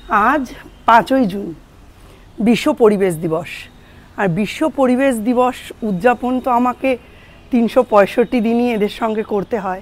आज 5ই জুন বিশ্ব পরিবেশ দিবস। আর বিশ্ব পরিবেশ দিবস উদযাপন তো আমাকে 365 দিনই এদের সঙ্গে করতে হয়।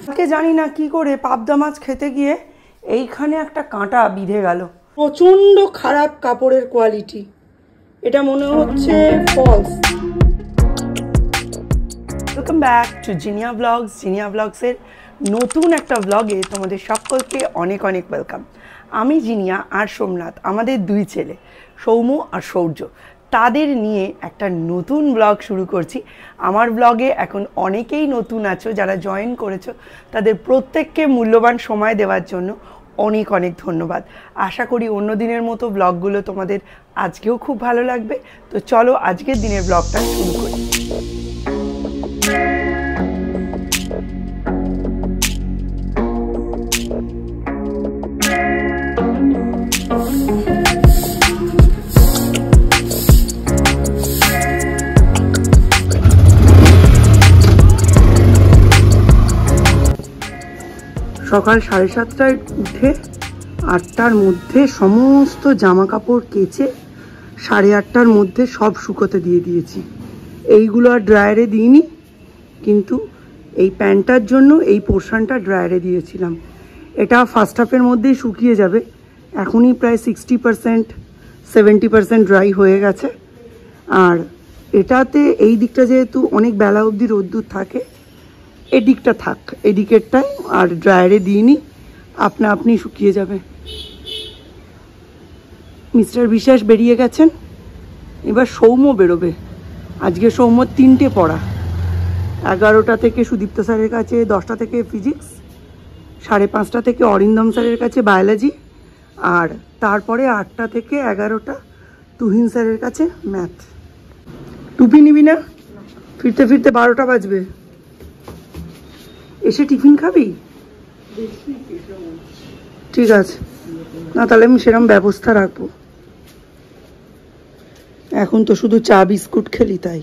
আজকে জানি না কি করে পাবদা মাছ খেতে গিয়ে এইখানে একটা কাঁটা বিঁধে গেল। প্রচণ্ড খারাপ কাপড়ের কোয়ালিটি, এটা মনে হচ্ছে false. Welcome back to Jinia blogs. জিনিয়া ব্লগসের নতুন একটা ব্লগে তোমাদের সকলকে অনেক অনেক ওয়েলকাম। আমি জিনিয়া আর সোমনাথ, আমাদের দুই ছেলে সৌম্য আর সৌর্য, তাদের নিয়ে একটা নতুন ব্লগ শুরু করছি। আমার ব্লগে এখন অনেকেই নতুন আছো, যারা জয়েন করেছো তাদের প্রত্যেককে মূল্যবান সময় দেওয়ার জন্য অনেক অনেক ধন্যবাদ। আশা করি অন্য দিনের মতো ব্লগগুলো তোমাদের আজকেও খুব ভালো লাগবে। তো চলো আজকের দিনের ব্লগটা শুরু করি। সকাল 7:30টায় উঠে 8টার মধ্যে সমস্ত জামা কাপড় কেচে 8:30টার মধ্যে সব শুকোতে দিয়ে দিয়েছি। এইগুলো আর ড্রায়ারে দিইনি, কিন্তু এই প্যান্টটার জন্য এই পোর্শনটা ড্রায়ারে দিয়েছিলাম। এটা ফার্স্ট হাফের মধ্যেই শুকিয়ে যাবে, এখনই প্রায় 60% 70% ড্রাই হয়ে গেছে। আর এটাতে এই দিকটা যেহেতু অনেক বেলা অবধি রোদ্দুর থাকে, এদিকটা থাক, এদিকেরটায় আর ড্রায়ারে দিইনি, আপনা আপনি শুকিয়ে যাবে। মিস্টার বিশ্বাস বেরিয়ে গেছেন, এবার সৌম্য বেরোবে। আজকে সৌম্যর 3টে পড়া, 11টা থেকে সুদীপ্ত স্যারের কাছে, 10টা থেকে ফিজিক্স, 5:30 থেকে অরিন্দম স্যারের কাছে বায়োলজি, আর তারপরে 8টা থেকে 11টা তুহিন স্যারের কাছে ম্যাথ। টুপি নিবি না? ফিরতে ফিরতে 12টা বাজবে। এসে টিফিন খাবি? ঠিক আছে, না তাহলে আমি সেরকম ব্যবস্থা রাখবো। এখন তো শুধু চা বিস্কুট খেলি, তাই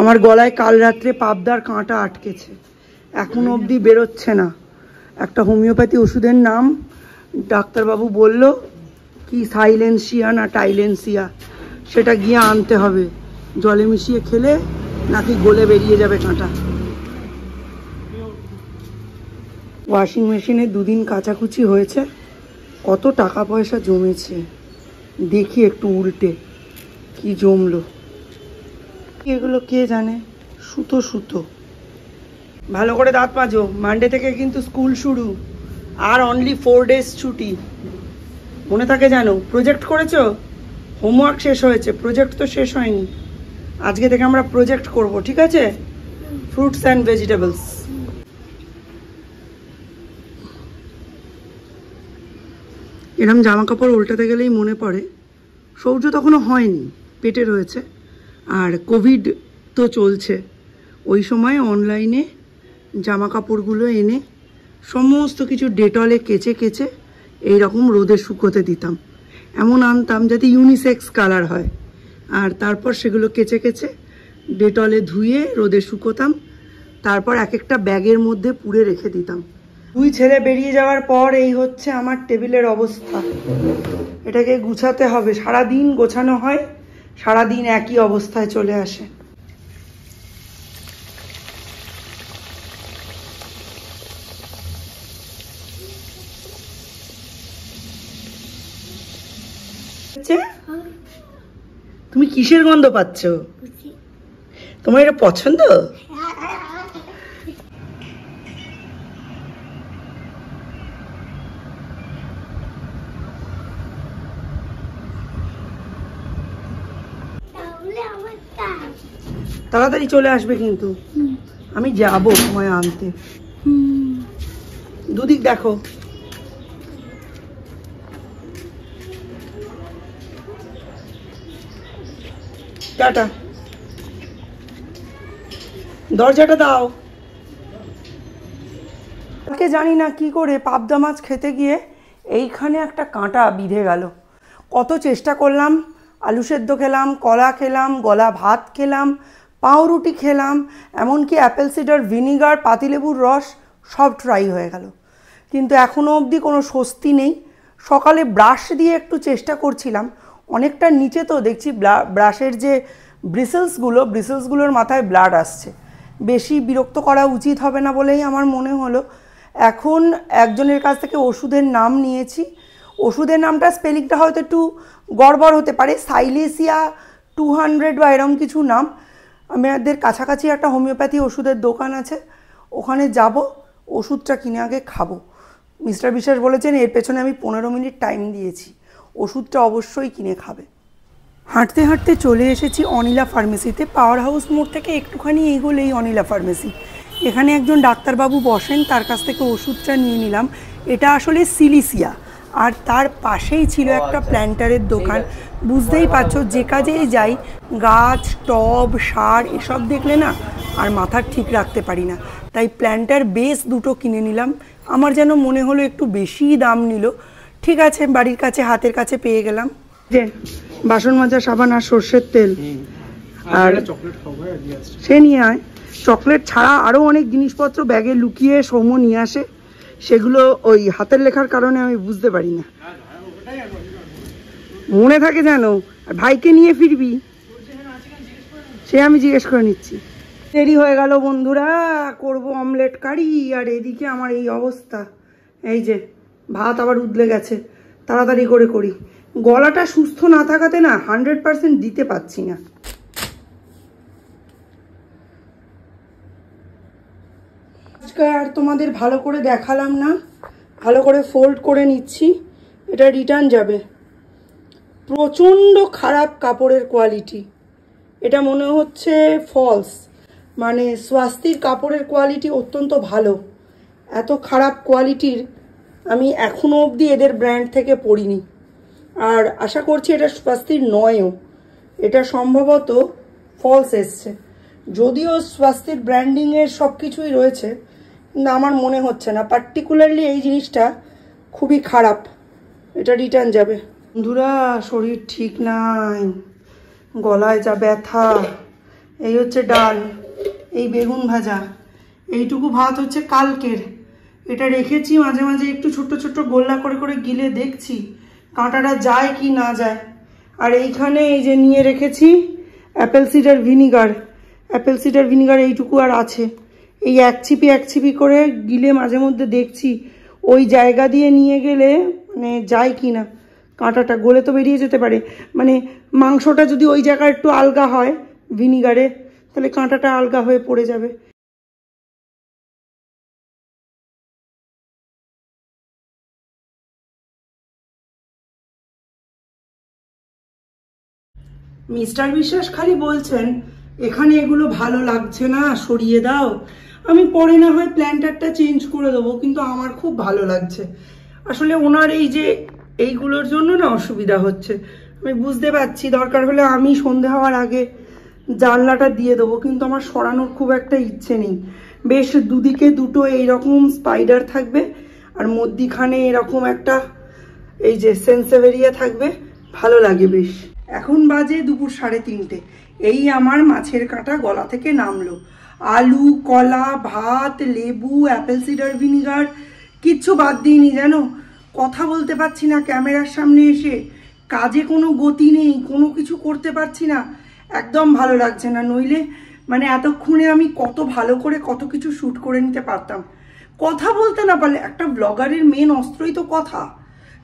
আমার গলায় কাল রাত্রে পাবদার কাঁটা আটকেছে, এখন অবধি বেরোচ্ছে না। একটা হোমিওপ্যাথি ওষুধের নাম ডাক্তারবাবু বলল কি সাইলেন্সিয়া না টাইলেন্সিয়া, সেটা গিয়ে আনতে হবে। জলে মিশিয়ে খেলে নাকি গলে বেরিয়ে যাবে কাঁটা। ওয়াশিং মেশিনে 2 দিন কাচাকুচি হয়েছে, কত টাকা পয়সা জমেছে দেখি একটু উল্টে কি জমলো। এগুলো কে জানে, সুতো সুতো। ভালো করে দাঁত মাজো, মানডে থেকে কিন্তু স্কুল শুরু, আর অনলি 4 ডেজ ছুটি। মনে থাকে জানো? প্রজেক্ট করেছো? হোমওয়ার্ক শেষ হয়েছে, প্রজেক্ট তো শেষ হয়নি। আজকে থেকে আমরা প্রজেক্ট করব, ঠিক আছে? Fruits and vegetables. এরকম জামা কাপড় উল্টাতে গেলেই মনে পড়ে সৌর্য তখনও হয়নি, পেটে রয়েছে, আর কোভিড তো চলছে। ওই সময় অনলাইনে জামা কাপড়গুলো এনে সমস্ত কিছু ডেটলে কেচে কেচে এইরকম রোদে শুকোতে দিতাম। এমন আনতাম যাতে ইউনিসেক্স কালার হয়, আর তারপর সেগুলো কেচে কেচে ডেটলে ধুয়ে রোদে শুকোতাম, তারপর এক একটা ব্যাগের মধ্যে পুরে রেখে দিতাম। 2 ছেলে বেরিয়ে যাওয়ার পর এই হচ্ছে আমার টেবিলের অবস্থা। এটাকে গুছাতে হবে, সারাদিন গোছানো হয়, সারাদিন একই অবস্থায় চলে আসে। তুমি কিসের গন্ধ পাচ্ছ? তোমার এটা পছন্দ? তাড়াতাড়ি চলে আসবে কিন্তু, আমি যাবো সময় আনতে। দুদিক দেখো। টাটা, দরজাটা দাও। আজকে জানি না কি করে পাবদা মাছ খেতে গিয়ে এইখানে একটা কাঁটা বিঁধে গেল। কত চেষ্টা করলাম, আলু সেদ্ধ খেলাম, কলা খেলাম, গলা ভাত খেলাম, পাউরুটি খেলাম, এমনকি অ্যাপেল সিডার ভিনিগার, পাতিলেবুর রস সব ট্রাই হয়ে গেল, কিন্তু এখনও অবধি কোনো স্বস্তি নেই। সকালে ব্রাশ দিয়ে একটু চেষ্টা করছিলাম, অনেকটা নিচে তো দেখছি ব্রাশের যে ব্রিসেলসগুলোর মাথায় ব্লাড আসছে। বেশি বিরক্ত করা উচিত হবে না বলেই আমার মনে হলো। এখন একজনের কাছ থেকে ওষুধের নাম নিয়েছি। ওষুধের নামটা স্পেলিংটা হয়তো একটু গড়বড় হতে পারে, সাইলেসিয়া 200 বা এরম কিছু নাম। আমাদের কাছাকাছি একটা হোমিওপ্যাথি ওষুধের দোকান আছে, ওখানে যাব, ওষুধটা কিনে আগে খাবো। মিস্টার বিশ্বাস বলেছেন এর পেছনে আমি 15 মিনিট টাইম দিয়েছি, ওষুধটা অবশ্যই কিনে খাবে। হাঁটতে হাঁটতে চলে এসেছি অনিলা ফার্মেসিতে। পাওয়ার হাউস মোড় থেকে একটুখানি এগোলেই অনিলা ফার্মেসি। এখানে একজন ডাক্তারবাবু বসেন, তার কাছ থেকে ওষুধটা নিয়ে নিলাম। এটা আসলে সিলিসিয়া, আর তার পাশেই ছিল একটা প্ল্যান্টারের দোকান। বুঝতেই পারছো, যে কাজেই যাই গাছ, টব, সার এসব দেখলে না আর মাথা ঠিক রাখতে পারি না, তাই প্ল্যান্টার বেস দুটো কিনে নিলাম। আমার যেন মনে হলো একটু বেশিই দাম নিল। ঠিক আছে, বাড়ির কাছে হাতের কাছে পেয়ে গেলাম। যে বাসন মাজা সাবান আর সর্ষের তেল, আর সে নিয়ে আয়। চকলেট ছাড়া আরও অনেক জিনিসপত্র ব্যাগে লুকিয়ে সৌম্য নিয়ে আসে, সেগুলো ওই হাতের লেখার কারণে আমি বুঝতে পারি না। মনে থাকে যেন, আর ভাইকে নিয়ে ফিরবি সে আমি জিজ্ঞেস করে নিচ্ছি। দেরি হয়ে গেল বন্ধুরা, করব অমলেট কারি, আর এদিকে আমার এই অবস্থা। এই যে ভাত আবার উদলে গেছে, তাড়াতাড়ি করে করি। গলাটা সুস্থ না থাকাতে না 100% দিতে পারছি না। আজকে আর তোমাদের ভালো করে দেখালাম না, ভালো করে ফোল্ড করে নিচ্ছি, এটা রিটার্ন যাবে। প্রচণ্ড খারাপ কাপড়ের কোয়ালিটি, এটা মনে হচ্ছে ফলস, মানে স্বাস্তির কাপড়ের কোয়ালিটি অত্যন্ত ভালো। এত খারাপ কোয়ালিটির আমি এখনও অবধি এদের ব্র্যান্ড থেকে পরিনি, আর আশা করছি এটা স্বাস্তির নয়ও, এটা সম্ভবত ফলস এসছে। যদিও স্বাস্তির ব্র্যান্ডিংয়ের সব কিছুই রয়েছে, কিন্তু আমার মনে হচ্ছে না। পার্টিকুলারলি এই জিনিসটা খুবই খারাপ, এটা রিটার্ন যাবে। বন্ধুরা শরীর ঠিক নাই, গলায় যা ব্যথা। এই হচ্ছে ডাল, এই বেগুন ভাজা, এইটুকু ভাত হচ্ছে কালকের, এটা রেখেছি। মাঝে মাঝে একটু ছোট্ট ছোট্ট গোল্লা করে করে গিলে দেখছি কাঁটাটা যায় কি না যায়। আর এইখানে এই যে নিয়ে রেখেছি Apple cedar vinegar, Apple cedar vinegar এইটুকু আর আছে। এই এক ছিপি করে গিলে মাঝে মধ্যে দেখছি ওই জায়গা দিয়ে নিয়ে গেলে মানে যায় কি না, কাঁটাটা গলে তো বেরিয়ে যেতে পারে। মানে মাংসটা যদি ওই জায়গায় একটু আলগা হয় ভিনিগারে, তাহলে কাঁটাটা আলগা হয়ে পড়ে যাবে। মিস্টার বিশ্বাস খালি বলছেন এখানে এগুলো ভালো লাগছে না, সরিয়ে দাও। আমি পরে না হয় প্ল্যান্টারটা চেঞ্জ করে দেবো, কিন্তু আমার খুব ভালো লাগছে। আসলে ওনার এই যে এইগুলোর জন্য না অসুবিধা হচ্ছে, আমি বুঝতে পারছি। দরকার হলে আমি সন্ধে হওয়ার আগে জানলাটা দিয়ে দেবো, কিন্তু আমার সরানোর খুব একটা ইচ্ছে নেই। বেশ দুদিকে দুটো এইরকম স্পাইডার থাকবে, আর মধ্যিখানে এরকম একটা এই যে সেন্সেভেরিয়া থাকবে, ভালো লাগে বেশ। এখন বাজে দুপুর 3:30, এই আমার মাছের কাঁটা গলা থেকে নামলো। আলু, কলা, ভাত, লেবু, অ্যাপেল সিডার ভিনিগার কিচ্ছু বাদ দিইনি জানো। কথা বলতে পারছি না ক্যামেরার সামনে এসে, কাজে কোনো গতি নেই, কোনো কিছু করতে পারছি না, একদম ভালো লাগছে না। নইলে মানে এতক্ষণে আমি কত ভালো করে কত কিছু শ্যুট করে নিতে পারতাম। কথা বলতে না পারলে, একটা ব্লগারের মেন অস্ত্রই তো কথা,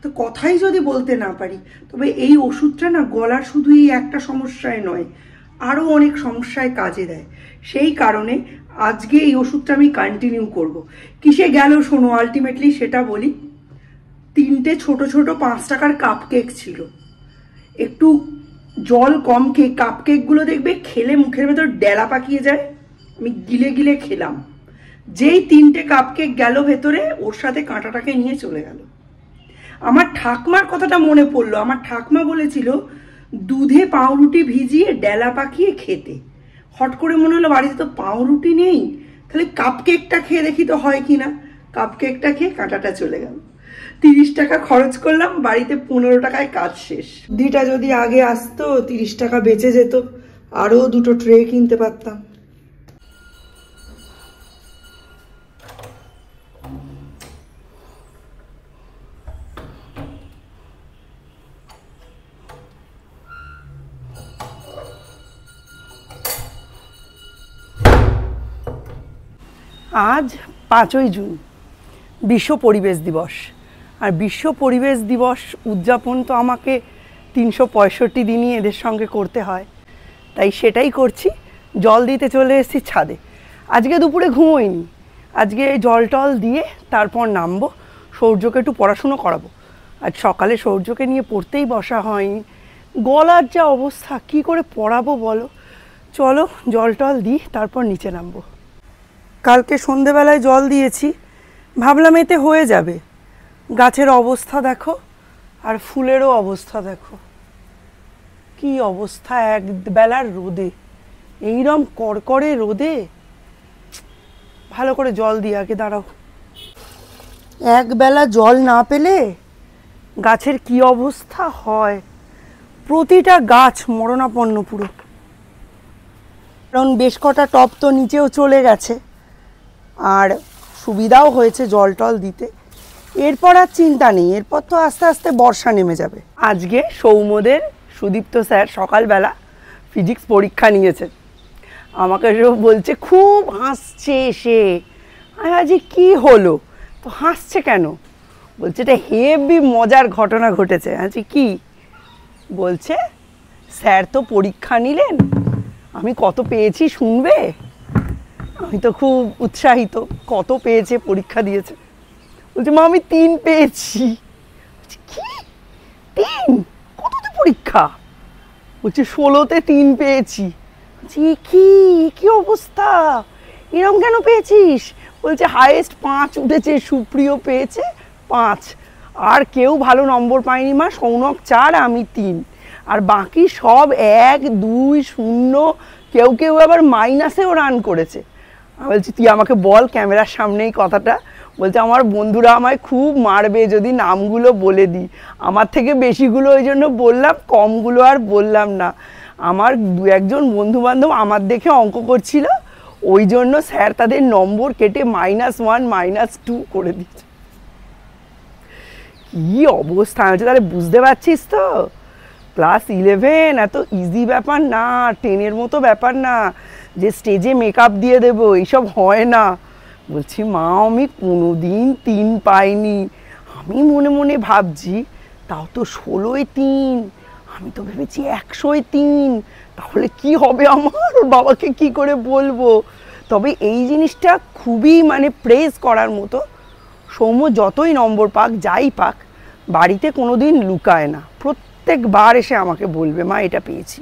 তো কথাই যদি বলতে না পারি। তবে এই ওষুধটা না গলার শুধু এই একটা সমস্যায় নয়, আরও অনেক সমস্যায় কাজে দেয়। সেই কারণে আজকে এই ওষুধটা আমি কন্টিনিউ করব। কিসে গেল শোনো, আলটিমেটলি সেটা বলি। 3টে ছোট ছোট 5 টাকার কাপ কেক ছিল, একটু জল কম খেয়ে কাপ কেকগুলো দেখবে খেলে মুখের ভেতর ডেলা পাকিয়ে যায়। আমি গিলে গিলে খেলাম, যেই 3টে কাপ কেক গেল ভেতরে, ওর সাথে কাঁটাটাকে নিয়ে চলে গেল। আমার ঠাকমার কথাটা মনে পড়লো। আমার ঠাকমা বলেছিল দুধে পাউরুটি ভিজিয়ে ডেলা পাকিয়ে খেতে। হট করে মনে হলো বাড়িতে তো পাউরুটি নেই, তাহলে কাপ কেকটা খেয়ে দেখি তো হয় কি না। কাপ কেকটা খেয়ে কাঁটাটা চলে গেল। 30 টাকা খরচ করলাম, বাড়িতে 15 টাকায় কাজ শেষ। বুদ্ধিটা যদি আগে আসতো 30 টাকা বেঁচে যেত, আরও 2টো ট্রে কিনতে পারতাম। আজ 5ই জুন বিশ্ব পরিবেশ দিবস। আর বিশ্ব পরিবেশ দিবস উদযাপন তো আমাকে 365 দিনই এদের সঙ্গে করতে হয়, তাই সেটাই করছি। জল দিতে চলে এসেছি ছাদে। আজকে দুপুরে ঘুমোইনি, আজকে জল টল দিয়ে তারপর নামবো। সৌর্যকে একটু পড়াশুনো করাবো। আজ সকালে সৌর্যকে নিয়ে পড়তেই বসা হয়নি, গলার যা অবস্থা, কি করে পড়াবো বলো। চলো জল টল দিই, তারপর নিচে নামবো। কালকে সন্ধেবেলায় জল দিয়েছি, ভাবলাম এতে হয়ে যাবে। গাছের অবস্থা দেখো, আর ফুলেরও অবস্থা দেখো, কি অবস্থা। এক বেলার রোদে, এইরম কড়কড়ে রোদে ভালো করে জল দিয়ে আগে দাঁড়াও। এক বেলা জল না পেলে গাছের কি অবস্থা হয়, প্রতিটা গাছ মরণাপন্ন পুরো। কারণ বেশ কটা টব তো নিচেও চলে গেছে, আর সুবিধাও হয়েছে জল টল দিতে। এরপর আর চিন্তা নেই, এরপর তো আস্তে আস্তে বর্ষা নেমে যাবে। আজকে সৌম্যদের সুদীপ্ত স্যার সকালবেলা ফিজিক্স পরীক্ষা নিয়েছে। আমাকে সব বলছে, খুব হাসছে সে। আমি আজ কি হলো, তো হাসছে কেন? বলছে এটা হেভি মজার ঘটনা ঘটেছে। আচ্ছা কি বলছে? স্যার তো পরীক্ষা নিলেন, আমি কত পেয়েছি শুনবে? আমি তো খুব উৎসাহিত, কত পেয়েছে, পরীক্ষা দিয়েছে। বলছে মা আমি 3 পেয়েছি। কি 3? কততে পরীক্ষা? বলছে 16তে 3 পেয়েছি। কি কি অবস্থা, এরকম কেন পেয়েছিস? বলছে হাইয়েস্ট 5 উঠেছে, সুপ্রিয় পেয়েছে 5, আর কেউ ভালো নম্বর পায়নি মা। সৌনক 4, আমি 3, আর বাকি সব 1, 2, 0, কেউ কেউ আবার মাইনাসেও রান করেছে। আমি বলছি তুই আমাকে বল ক্যামেরার সামনেই কথাটা। বলছে আমার বন্ধুরা আমায় খুব মারবে যদি নামগুলো বলে দিই। আমার থেকে বেশিগুলো ওই জন্য বললাম, কমগুলো আর বললাম না। আমার 2-1জন বন্ধুবান্ধব আমার দেখে অঙ্ক করছিল, ওই জন্য স্যার তাদের নম্বর কেটে -1, -2 করে দিয়েছে। কি অবস্থা হচ্ছে তাহলে বুঝতে পারছিস তো। ক্লাস 11 এত ইজি ব্যাপার না, 10-এর মতো ব্যাপার না যে স্টেজে মেকআপ দিয়ে দেবো, এইসব হয় না। বলছি মা আমি কোনোদিন 3 পাইনি। আমি মনে মনে ভাবছি তাও তো 16-এ 3, আমি তো ভেবেছি 100-এ 3, তাহলে কি হবে আমার? ওর বাবাকে কি করে বলবো? তবে এই জিনিসটা খুবই মানে প্রেজ করার মতো। সৌম্য যতই নম্বর পাক, যাই পাক, বাড়িতে কোনোদিন লুকায় না, প্রত্যেকবার এসে আমাকে বলবে মা এটা পেয়েছি।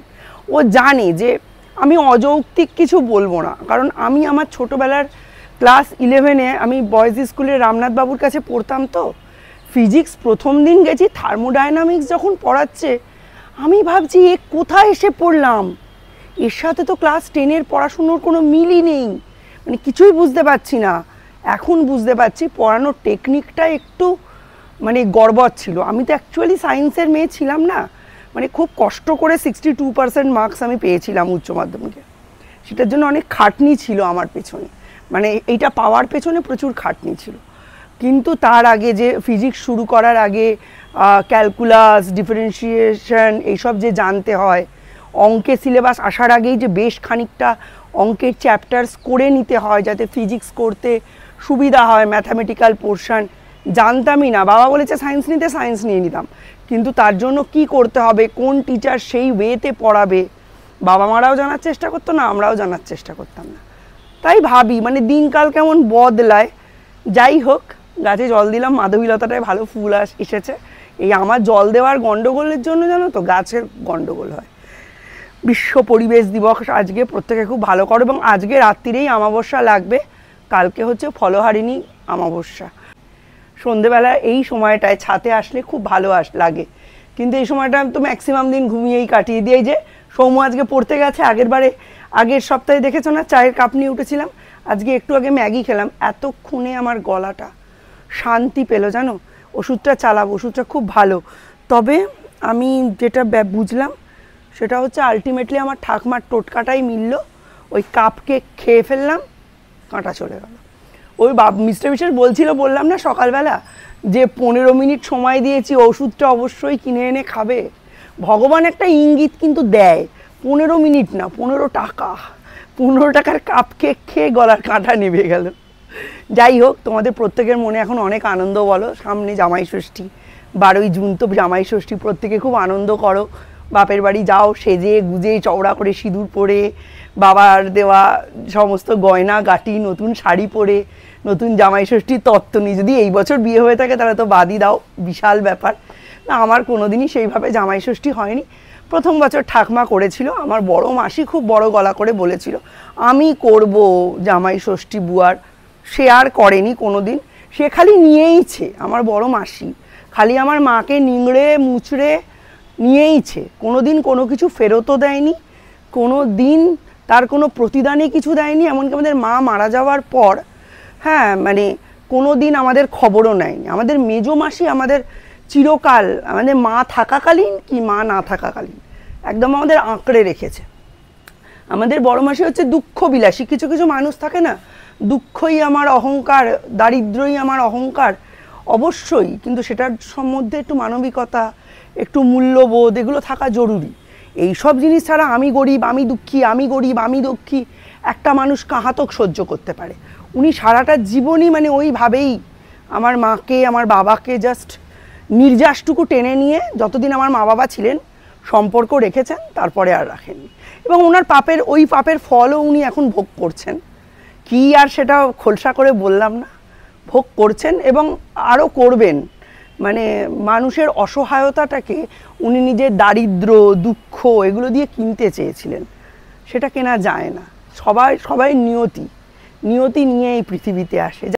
ও জানে যে আমি অযৌক্তিক কিছু বলবো না, কারণ আমি আমার ছোটোবেলার ক্লাস 11-এ আমি বয়েজ স্কুলে রামনাথ বাবুর কাছে পড়তাম। তো ফিজিক্স প্রথম দিন গেছি, থার্মোডাইনামিক্স যখন পড়াচ্ছে আমি ভাবছি এ কোথায় এসে পড়লাম, এর সাথে তো ক্লাস 10-এর পড়াশুনোর কোনো মিলই নেই, মানে কিছুই বুঝতে পারছি না। এখন বুঝতে পারছি পড়ানোর টেকনিকটা একটু মানে গড়বড় ছিল। আমি তো অ্যাকচুয়ালি সায়েন্সের মেয়ে ছিলাম না, মানে খুব কষ্ট করে 62% মার্কস আমি পেয়েছিলাম উচ্চ মাধ্যমিকে। সেটার জন্য অনেক খাটনি ছিল আমার পেছনে, মানে এইটা পাওয়ার পেছনে প্রচুর খাটনি ছিল। কিন্তু তার আগে যে ফিজিক্স শুরু করার আগে ক্যালকুলাস, ডিফারেন্সিয়েশন এইসব যে জানতে হয়, অঙ্কের সিলেবাস আসার আগেই যে বেশ খানিকটা অঙ্কের চ্যাপ্টার্স করে নিতে হয় যাতে ফিজিক্স করতে সুবিধা হয়, ম্যাথামেটিক্যাল পোর্শন জানতামই না। বাবা বলেছে সায়েন্স নিতে, সায়েন্স নিয়ে নিতাম, কিন্তু তার জন্য কি করতে হবে, কোন টিচার সেই ওয়েতে পড়াবে, বাবা মারাও জানার চেষ্টা করতো না, আমরাও জানার চেষ্টা করতাম না। তাই ভাবি মানে দিনকাল কেমন বদলায়। যাই হোক, গাছে জল দিলাম, মাধবীলতাটায় ভালো ফুল এসেছে। এই আমার জল দেওয়ার গন্ডগোলের জন্য জানো তো গাছের গন্ডগোল হয়। বিশ্ব পরিবেশ দিবস আজকে প্রত্যেকে খুব ভালো করো, এবং আজকে রাত্রিরেই অমাবস্যা লাগবে। কালকে হচ্ছে ফলহারিণী অমাবস্যা। সন্ধেবেলা এই সময়টায় ছাতে আসলে খুব ভালো লাগে, কিন্তু এই সময়টা তো ম্যাক্সিমাম দিন ঘুমিয়েই কাটিয়ে দিয়ে। যে সৌম্য আজকে পড়তে গেছে, আগের সপ্তাহে দেখেছো না চায়ের কাপ নিয়ে উঠেছিলাম, আজকে একটু আগে ম্যাগি খেলাম, এতক্ষণে আমার গলাটা শান্তি পেলো জানো। ওষুধটা চালাবো, ওষুধটা খুব ভালো। তবে আমি যেটা বুঝলাম সেটা হচ্ছে আলটিমেটলি আমার ঠাকমার টোটকাটাই মিলল। ওই কাপকে খেয়ে ফেললাম, কাঁটা চলে গেল। ওই মিস্টার বিশ্বাস বললাম না সকালবেলা যে 15 মিনিট সময় দিয়েছি, ওষুধটা অবশ্যই কিনে এনে খাবে। ভগবান একটা ইঙ্গিত কিন্তু দেয়, 15 মিনিট না, 15 টাকা। 15 টাকার কাপ কেক খেয়ে গলার কাঁটা নেমে গেল। যাই হোক, তোমাদের প্রত্যেকের মনে এখন অনেক আনন্দ বলো, সামনে জামাই ষষ্ঠী, 12ই জুন তো জামাই ষষ্ঠী, প্রত্যেকে খুব আনন্দ করো, বাপের বাড়ি যাও সেজে গুজে চওড়া করে সিঁদুর পরে, বাবার দেওয়া সমস্ত গয়না গাটি, নতুন শাড়ি পরে, নতুন জামাই ষষ্ঠীর তত্ত্ব নিয়ে, যদি এই বছর বিয়ে হয়ে থাকে তাহলে তো বাদই দাও, বিশাল ব্যাপার। না, আমার কোনোদিনই সেইভাবে জামাই ষষ্ঠী হয়নি। প্রথম বছর ঠাকমা করেছিল, আমার বড় মাসি খুব বড় গলা করে বলেছিল আমি করব জামাই ষষ্ঠী বুয়ার, সে আর করেনি কোনো দিন, সে খালি নিয়েইছে। আমার বড় মাসি খালি আমার মাকে নিংড়ে মুচড়ে নিয়েইছে, কোনো দিন কোনো কিছু ফেরতও দেয়নি, কোনো দিন তার কোনো প্রতিদানে কিছু দেয়নি। এমনকি আমাদের মা মারা যাওয়ার পর, হ্যাঁ মানে কোনো দিন আমাদের খবরও নেয়নি। আমাদের মেজো মাসি আমাদের চিরকাল, আমাদের মা থাকাকালীন কি মা না থাকাকালীন একদম আমাদের আঁকড়ে রেখেছে। আমাদের বড় মাসি হচ্ছে দুঃখ বিলাসী। কিছু কিছু মানুষ থাকে না, দুঃখই আমার অহংকার, দারিদ্রই আমার অহংকার, অবশ্যই, কিন্তু সেটার সম্বন্ধে একটু মানবিকতা, একটু মূল্যবোধ, এগুলো থাকা জরুরি। এই সব জিনিস ছাড়া আমি গরিব, আমি দুঃখী, আমি গরিব, আমি দুঃখী, একটা মানুষ কাহাতক সহ্য করতে পারে? উনি সারাটা জীবনই মানে ওইভাবেই আমার মাকে, আমার বাবাকে জাস্ট নির্যাসটুকু টেনে নিয়ে যতদিন আমার মা বাবা ছিলেন সম্পর্ক রেখেছেন, তারপরে আর রাখেননি। এবং ওনার পাপের, ওই পাপের ফলও উনি এখন ভোগ করছেন। কি আর সেটা খোলসা করে বললাম না, ভোগ করছেন এবং আরও করবেন। মানে মানুষের অসহায়তাটাকে উনি নিজের দারিদ্র, দুঃখ এগুলো দিয়ে কিনতে চেয়েছিলেন, সেটা কেনা যায় না। সবাই নিয়তি নিয়ে এই পৃথিবীতে আসে।